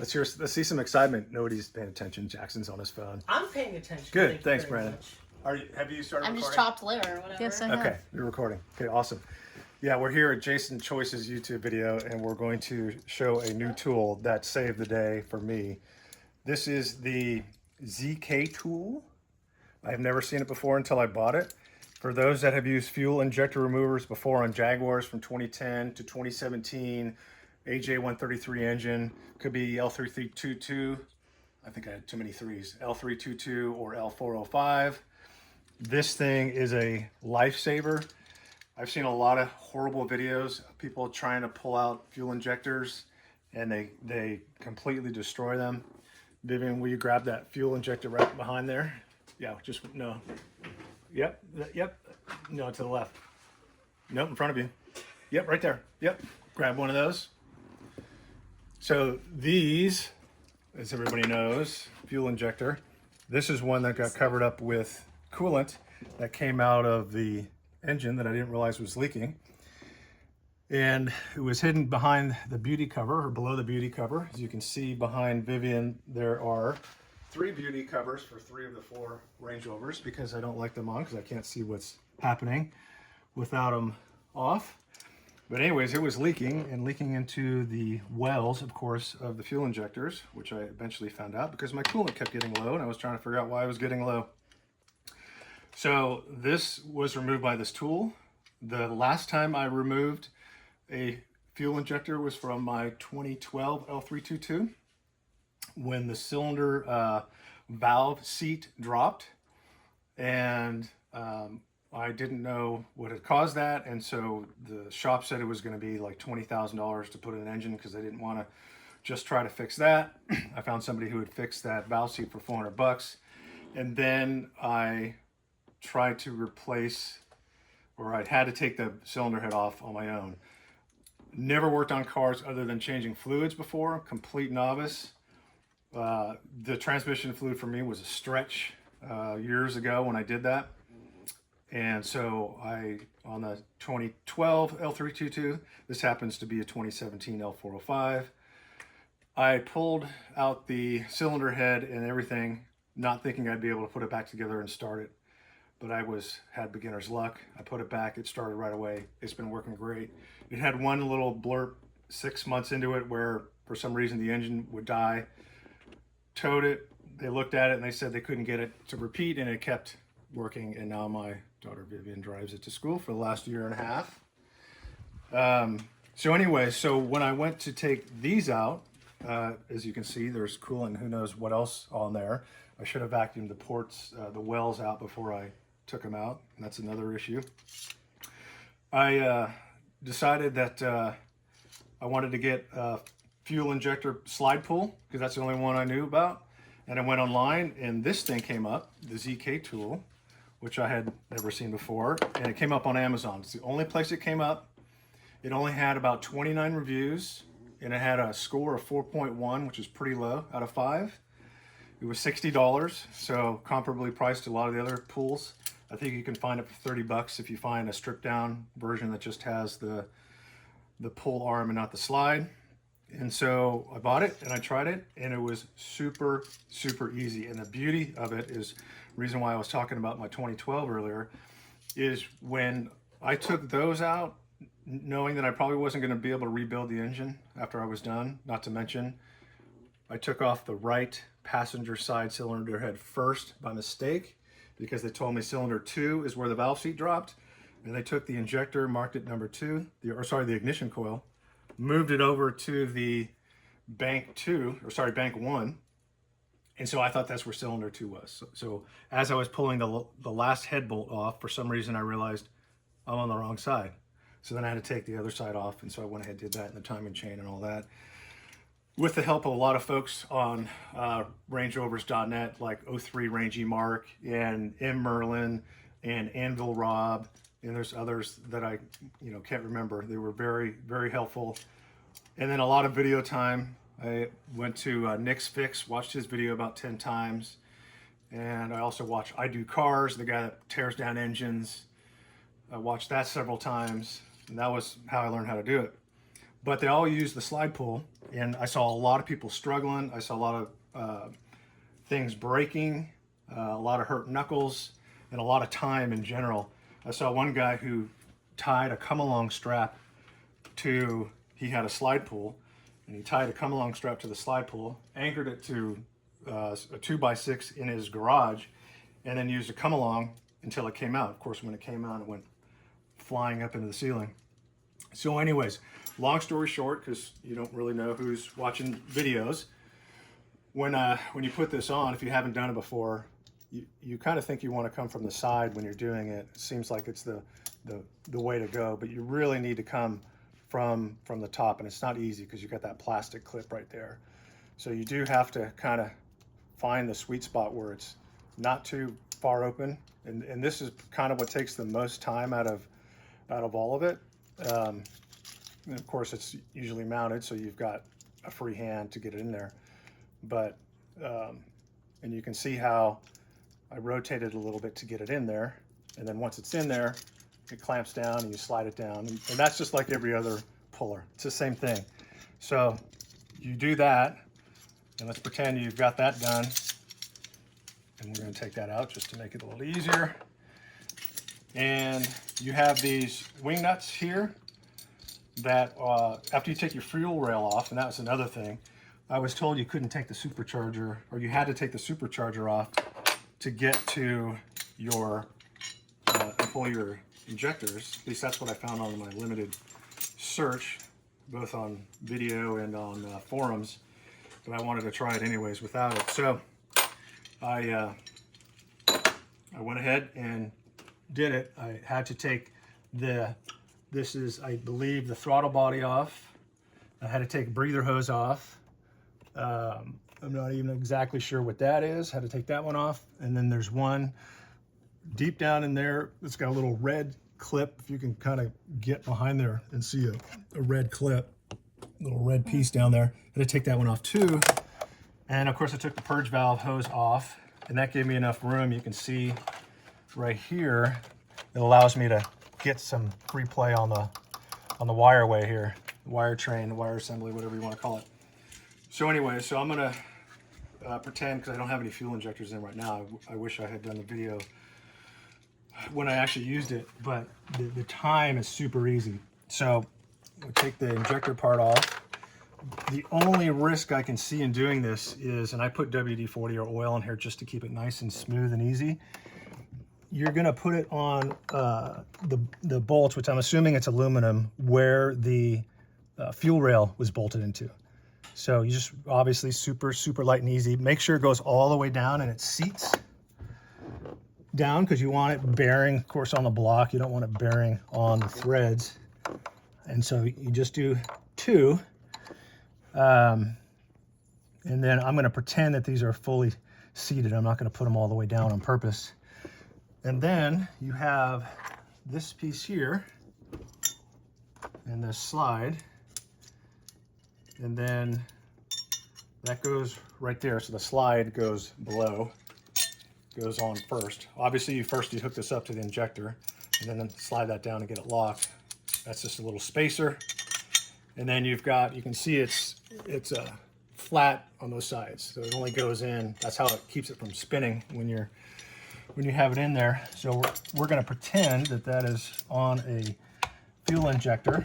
Let's see some excitement. Nobody's paying attention. Jackson's on his phone. I'm paying attention. Good. Thanks, Brandon. Have you started recording? I'm just chopped liver or whatever. Yes, I have. Okay, you're recording. Okay, awesome. Yeah, we're here at Jason Choice's YouTube video, and we're going to show a new tool that saved the day for me. This is the ZKTool. I have never seen it before until I bought it. For those that have used fuel injector removers before on Jaguars from 2010 to 2017, AJ133 engine, could be L322. I think I had too many threes. L322 or L405. This thing is a lifesaver. I've seen a lot of horrible videos of people trying to pull out fuel injectors and they completely destroy them. Vivian, will you grab that fuel injector right behind there? Yeah, just, no. Yep, yep. No, to the left. Nope, in front of you. Yep, right there. Yep, grab one of those. So these, as everybody knows, fuel injector. This is one that got covered up with coolant that came out of the engine that I didn't realize was leaking. And it was hidden behind the beauty cover, or below the beauty cover. As you can see behind Vivian, there are 3 beauty covers for 3 of the 4 Range Rovers because I don't like them on because I can't see what's happening without them off. But anyways, it was leaking and leaking into the wells, of course, of the fuel injectors, which I eventually found out because my coolant kept getting low and I was trying to figure out why I was getting low. So this was removed by this tool. The last time I removed a fuel injector was from my 2012 L322 when the cylinder valve seat dropped, and I didn't know what had caused that, and so the shop said it was going to be like $20,000 to put in an engine because they didn't want to just try to fix that. I found somebody who would fix that valve seat for 400 bucks, and then I tried to replace, or I had to take the cylinder head off on my own. Never worked on cars other than changing fluids before, complete novice. The transmission fluid for me was a stretch years ago when I did that. And so on the 2012 L322, this happens to be a 2017 L405. I pulled out the cylinder head and everything, not thinking I'd be able to put it back together and start it. But I had beginner's luck. I put it back, it started right away. It's been working great. It had one little blurb 6 months into it where for some reason the engine would die. Towed it, they looked at it and they said they couldn't get it to repeat, and it kept working, and now my daughter Vivian drives it to school for the last year and a half. So anyway, so when I went to take these out, as you can see, there's coolant, who knows what else on there. I should have vacuumed the ports, the wells out before I took them out. And that's another issue. I decided that I wanted to get a fuel injector slide pull because that's the only one I knew about. And I went online and this thing came up, the ZKTool, which I had never seen before. And it came up on Amazon. It's the only place it came up. It only had about 29 reviews and it had a score of 4.1, which is pretty low out of 5. It was $60, so comparably priced to a lot of the other pools. I think you can find it for 30 bucks if you find a stripped down version that just has the pull arm and not the slide. And so I bought it and I tried it and it was super, super easy. And the beauty of it is, the reason why I was talking about my 2012 earlier, is when I took those out, knowing that I probably wasn't going to be able to rebuild the engine after I was done, not to mention, I took off the right passenger side cylinder head first by mistake because they told me cylinder 2 is where the valve seat dropped, and they took the injector, marked it number 2, the ignition coil, moved it over to the bank 1, and so I thought that's where cylinder 2 was. So as I was pulling the last head bolt off, for some reason I realized I'm on the wrong side. So then I had to take the other side off, and so I went ahead and did that in the timing chain and all that. With the help of a lot of folks on rangerovers.net, like 03 Range Mark and M Merlin and Anvil Rob, and there's others that I can't remember. They were very, very helpful. And then a lot of video time. I went to Nick's Fix, watched his video about 10 times. And I also watched I Do Cars, the guy that tears down engines. I watched that several times, and that was how I learned how to do it. but they all use the slide pull. And I saw a lot of people struggling. I saw a lot of things breaking, a lot of hurt knuckles, and a lot of time in general. I saw one guy who tied a come-along strap to, he had a slide pull, and he tied a come-along strap to the slide pull, anchored it to a 2x6 in his garage, and then used a come-along until it came out. Of course, when it came out, it went flying up into the ceiling. So anyways, long story short, because you don't really know who's watching videos, when you put this on, if you haven't done it before, you kind of think you want to come from the side when you're doing it. It seems like it's the way to go, but you really need to come from the top, and it's not easy because you've got that plastic clip right there. So you do have to kind of find the sweet spot where it's not too far open, and this is kind of what takes the most time out of all of it. And of course, it's usually mounted, so you've got a free hand to get it in there. But and you can see how I rotated a little bit to get it in there, and then once it's in there, it clamps down and you slide it down, and that's just like every other puller. It's the same thing. So you do that, and let's pretend you've got that done, and we're going to take that out just to make it a little easier. And you have these wing nuts here that after you take your fuel rail off, and that was another thing, I was told you couldn't take the supercharger, or you had to take the supercharger off to get to your pull your injectors. At least that's what I found on my limited search, both on video and on forums. But I wanted to try it anyways without it. So I went ahead and did it. I had to take this is, I believe, the throttle body off. I had to take a breather hose off. I'm not even exactly sure what that is. Had to take that one off. And then there's one deep down in there that's got a little red clip. If you can kind of get behind there and see a red clip, a little red piece down there. Had to take that one off too. And of course I took the purge valve hose off, and that gave me enough room. You can see right here, it allows me to get some free play on the wireway here, wire train, wire assembly, whatever you want to call it. So anyway, so I'm gonna pretend, because I don't have any fuel injectors in right now. I wish I had done the video when I actually used it, but the time is super easy. So we take the injector part off. The only risk I can see in doing this is, and I put WD-40 or oil in here just to keep it nice and smooth and easy. You're gonna put it on the bolts, which I'm assuming it's aluminum, where the fuel rail was bolted into. So you just, obviously super light and easy. Make sure it goes all the way down and it seats down, because you want it bearing, of course, on the block. You don't want it bearing on the threads. And so you just do two. And then I'm gonna pretend that these are fully seated. I'm not gonna put them all the way down on purpose. And then you have this piece here and this slide, and then that goes right there. So the slide goes below, goes on first. Obviously you hook this up to the injector, and then slide that down and get it locked. That's just a little spacer. And then you've got, you can see it's flat on those sides, so it only goes in. That's how it keeps it from spinning when you have it in there. So we're going to pretend that is on a fuel injector,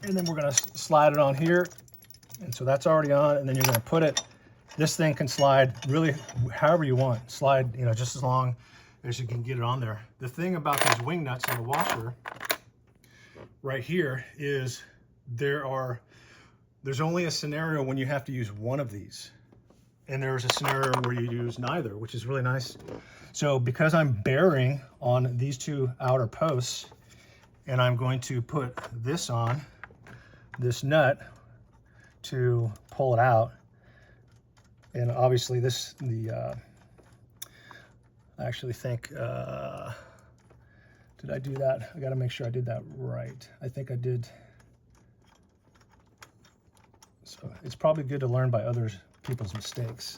and then we're going to slide it on here, and so that's already on. And then you're going to put it, this thing can slide really however you want, slide, you know, just as long as you can get it on there. The thing about these wing nuts in the washer right here is there's only a scenario when you have to use one of these, and there's a scenario where you use neither, which is really nice. So because I'm bearing on these two outer posts, and I'm going to put this on, this nut, to pull it out. And obviously I actually think, did I do that? I gotta make sure I did that right. I think I did. So it's probably good to learn by other people's mistakes.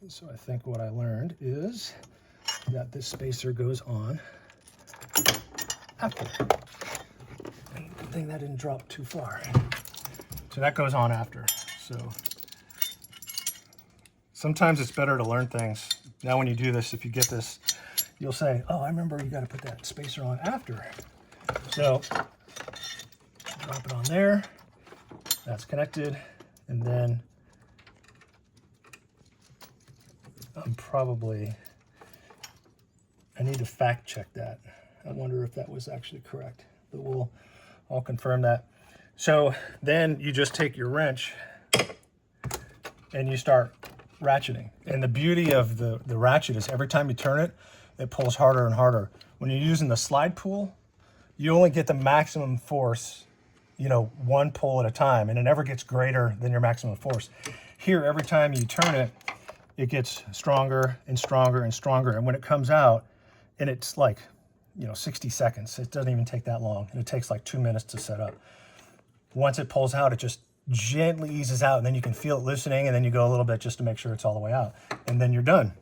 So I think what I learned is that this spacer goes on after. And thing that didn't drop too far. So that goes on after. So sometimes it's better to learn things. Now when you do this, if you get this, you'll say, oh, I remember you got to put that spacer on after. So drop it on there. That's connected. And then I need to fact check that. I wonder if that was actually correct, but I'll confirm that. So then you just take your wrench and you start ratcheting. And the beauty of the ratchet is every time you turn it, it pulls harder and harder. When you're using the slide pull, you only get the maximum force, you know, one pull at a time, and it never gets greater than your maximum force. Here, every time you turn it, it gets stronger and stronger and stronger. And when it comes out, and it's like, you know, 60 seconds, it doesn't even take that long. And it takes like 2 minutes to set up. Once it pulls out, it just gently eases out, and then you can feel it loosening, and then you go a little bit just to make sure it's all the way out. And then you're done.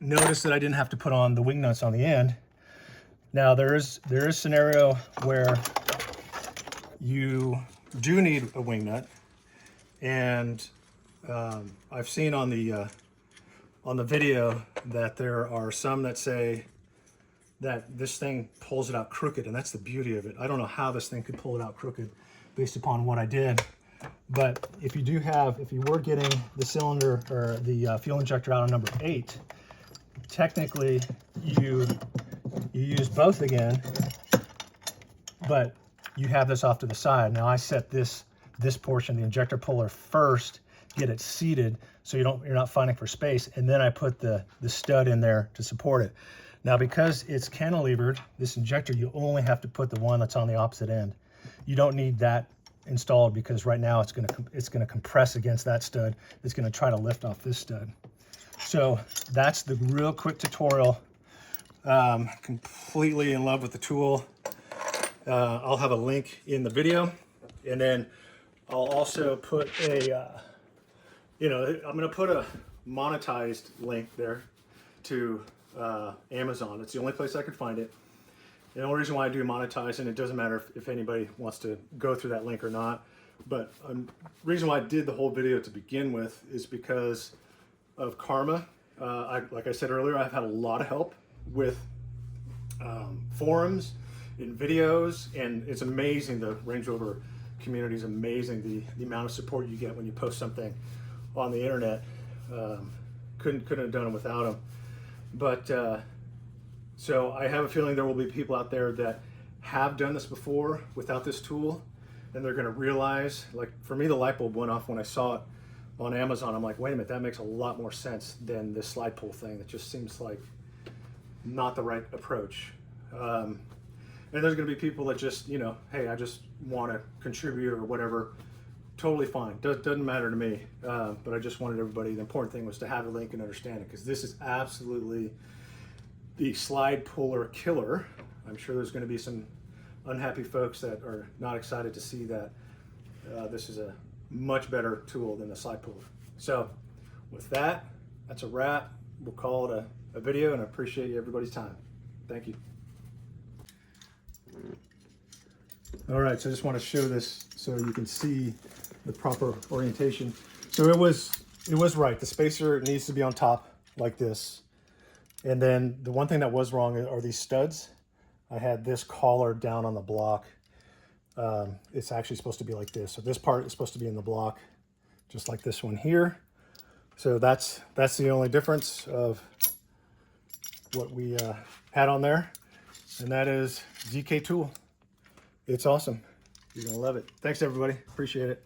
Notice that I didn't have to put on the wing nuts on the end. Now there is a scenario where you do need a wing nut, and I've seen on the video that there are some that say that this thing pulls it out crooked, and that's the beauty of it. I don't know how this thing could pull it out crooked based upon what I did, but if you were getting the cylinder or the fuel injector out on number 8, technically you use both again, but you have this off to the side. Now I set this portion, the injector puller, first, get it seated so you're not fighting for space, and then I put the stud in there to support it. Now because it's cantilevered, this injector, you only have to put the one that's on the opposite end. You don't need that installed because right now it's gonna compress against that stud. It's gonna try to lift off this stud. So that's the real quick tutorial. Completely in love with the tool. I'll have a link in the video, and then I'll also put a, I'm gonna put a monetized link there to Amazon. It's the only place I could find it. The only reason why I do monetize, and it doesn't matter if anybody wants to go through that link or not, but the reason why I did the whole video to begin with is because of karma. Like I said earlier, I've had a lot of help with forums and videos, and it's amazing. The Range Rover community is amazing. The amount of support you get when you post something on the internet. Couldn't have done it without them. But so I have a feeling there will be people out there that have done this before without this tool, and they're going to realize, like for me, the light bulb went off when I saw it on Amazon. I'm like, wait a minute, that makes a lot more sense than this slide pull thing. That just seems like not the right approach. And there's going to be people that just, hey, I just want to contribute or whatever. Totally fine. Doesn't matter to me. But I just wanted everybody, the important thing was to have a link and understand it, because this is absolutely the slide puller killer. I'm sure there's going to be some unhappy folks that are not excited to see that this is a much better tool than the slide puller. So with that, that's a wrap. We'll call it a video, and I appreciate everybody's time. Thank you. All right, so I just want to show this so you can see the proper orientation. So it was right. The spacer needs to be on top like this. And then the one thing that was wrong are these studs. I had this collar down on the block. It's actually supposed to be like this. So this part is supposed to be in the block, just like this one here. So that's the only difference of what we had on there. And that is ZKTool. It's awesome. You're gonna love it. Thanks everybody, appreciate it.